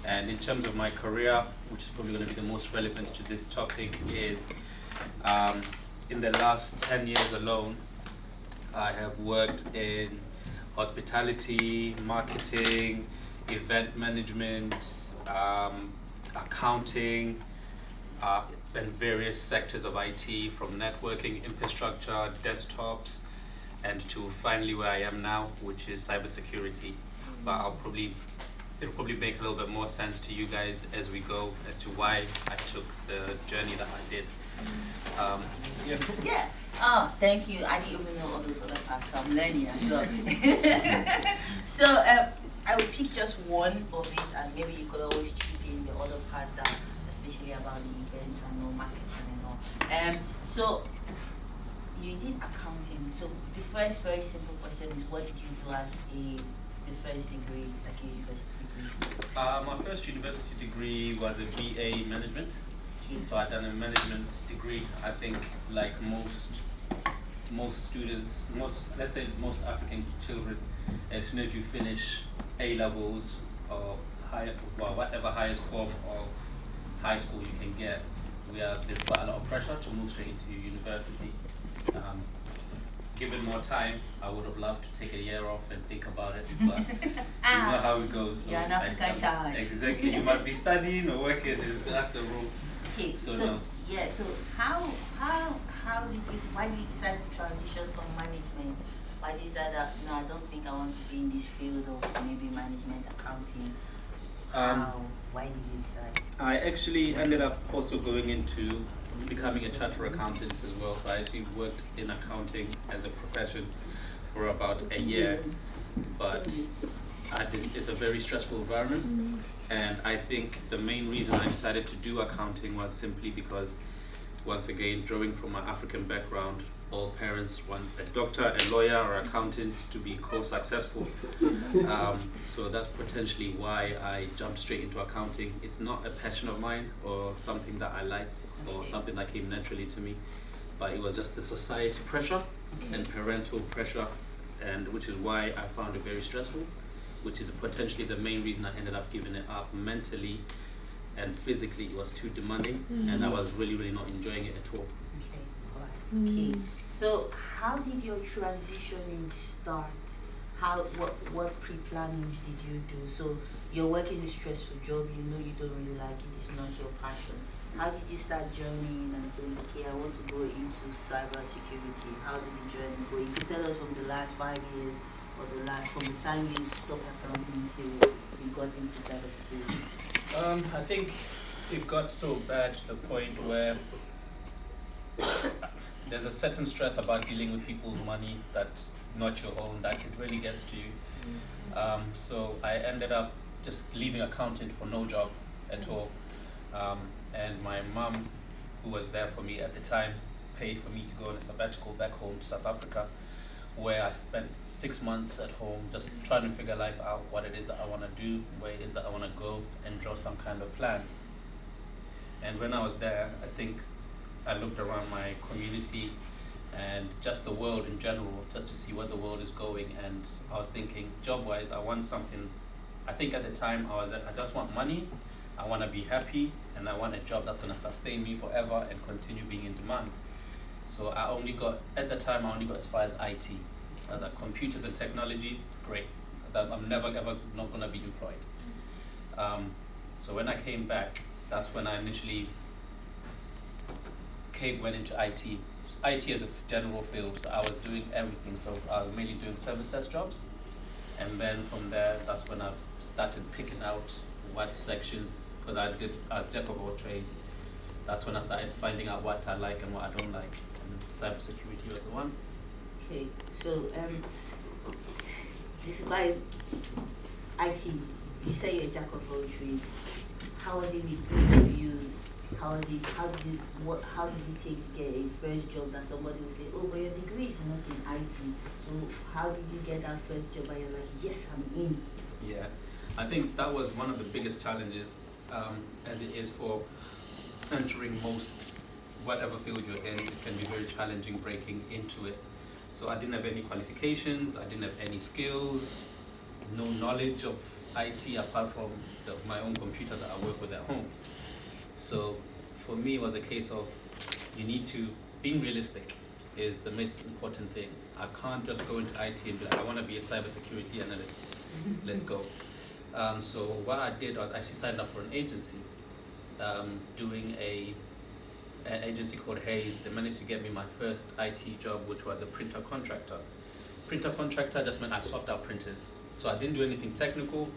And in terms of my career, which is probably going to be the most relevant to this topic, is in the last 10 years alone, I have worked in hospitality, marketing, event management, accounting, and various sectors of IT, from networking, infrastructure, desktops, and to finally where I am now, which is cybersecurity. But it'll probably make a little bit more sense to you guys as we go as to why I took the journey that I did. Yeah. Thank you. I didn't even know all those other parts, so I'm learning as well. So I will pick just one of it, and maybe you could always chip in the other parts that, especially about the events and all, marketing and all. So you did accounting. So the first very simple question is, what did you do as the first degree, like a university degree? My first university degree was a BA management. So I'd done a management degree. I think like most students, let's say most African children, as soon as you finish A levels or whatever highest form of high school you can get, there's quite a lot of pressure to move straight into university. Given more time, I would have loved to take a year off and think about it, but you know how it goes. So you're an African child. Exactly, you must be studying or working. That's the rule. Okay, so yeah, so why did you decide to transition from management? Why did you decide that, no, I don't think I want to be in this field of maybe management, accounting? Why did you decide? I actually ended up also going into becoming a chartered accountant as well. So I actually worked in accounting as a profession for about a year, but it's a very stressful environment. And I think the main reason I decided to do accounting was simply because, once again, drawing from my African background, all parents want a doctor, a lawyer, or accountant to be successful. So that's potentially why I jumped straight into accounting. It's not a passion of mine or something that I liked or something that came naturally to me, but it was just the society pressure and parental pressure, and which is why I found it very stressful, which is potentially the main reason I ended up giving it up. Mentally and physically, it was too demanding, and I was really, really not enjoying it at all. Okay, so how did your transitioning start? What pre-plannings did you do? So you're working a stressful job, you know you don't really like it, it's not your passion. How did you start journeying and saying, okay, I want to go into cybersecurity? How did the journey go? You can tell us from the last 5 years, or from the time you stopped accounting until you got into cybersecurity. I think it got so bad to the point where there's a certain stress about dealing with people's money that's not your own, that it really gets to you. So I ended up just leaving accounting for no job at all. And my mom, who was there for me at the time, paid for me to go on a sabbatical back home to South Africa, where I spent 6 months at home just trying to figure life out, what it is that I want to do, where it is that I want to go, and draw some kind of plan. And when I was there, I think I looked around my community and just the world in general, just to see where the world is going. And I was thinking, job-wise, I want something. I think at the time I just want money, I want to be happy, and I want a job that's going to sustain me forever and continue being in demand. So at the time I only got as far as IT. I was like, computers and technology, great. I'm never ever not going to be employed. So when I came back, that's when I initially went into IT. IT as a general field, so I was doing everything. So I was mainly doing service desk jobs, and then from there, that's when I started picking out what sections, because I was jack of all trades. That's when I started finding out what I like and what I don't like, and cybersecurity was the one. Okay, so this is why IT. You say you're a jack of all trades. How was it with you? How did it take to get a first job that somebody would say, oh, but your degree is not in IT. So how did you get that first job and you're like, yes, I'm in? Yeah, I think that was one of the biggest challenges, as it is for entering whatever field you're in. It can be very challenging breaking into it. So I didn't have any qualifications, I didn't have any skills no knowledge of IT apart from my own computer that I work with at home. So for me, it was a case of you need to, being realistic is the most important thing. I can't just go into IT and be like, I want to be a cybersecurity analyst. Let's go. So what I did was actually signed up for an agency, doing an agency called Hayes. They managed to get me my first IT job, which was a printer contractor. Printer contractor just meant I swapped out printers. So I didn't do anything technical.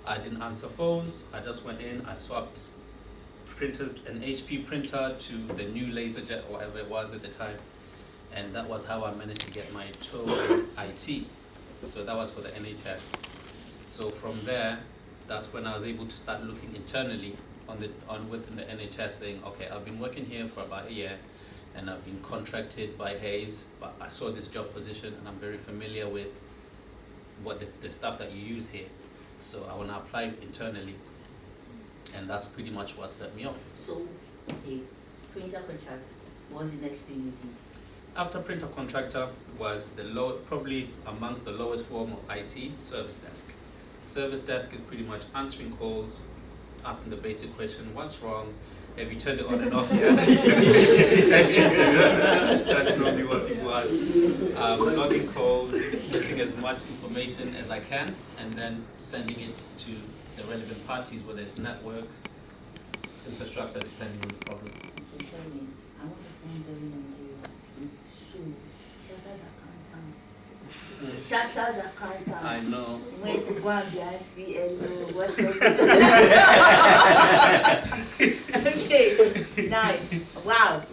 I didn't answer phones. I just went in, I swapped printers, an HP printer to the new LaserJet or whatever it was at the time. And that was how I managed to get my toe in IT. So that was for the NHS. So from there, that's when I was able to start looking internally within the NHS, saying, okay, I've been working here for about a year, and I've been contracted by Hayes, but I saw this job position, and I'm very familiar with what the stuff that you use here. So I want to apply internally, and that's pretty much what set me off. So, okay, printer contract, what's the next thing you did? After printer contractor was probably amongst the lowest form of IT, service desk. Service desk is pretty much answering calls, asking the basic question, what's wrong? Have you turned it on and off yet? That's normally what people ask. Logging calls, getting as much information as I can, and then sending it to the relevant parties, whether it's networks, infrastructure, depending on the problem. Okay, tell me, I want to send them in Nigeria. So, chartered accountants. Chartered accountants. I know. Went to go and be SPL, what's your Okay, nice. Wow.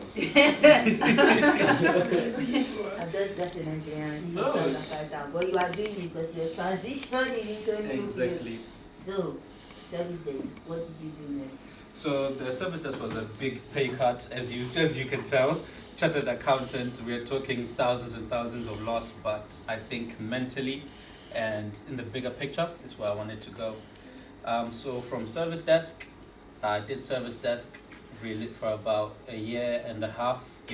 I've just got a Nigerian chartered accountant, but you are doing it because you're transitioning into a new field. Exactly. So, service desk, what did you do next? So the service desk was a big pay cut, as you can tell. Chartered accountant, we're talking thousands and thousands of loss, but I think mentally and in the bigger picture is where I wanted to go. So from service desk, I did service desk really for about a year and a half,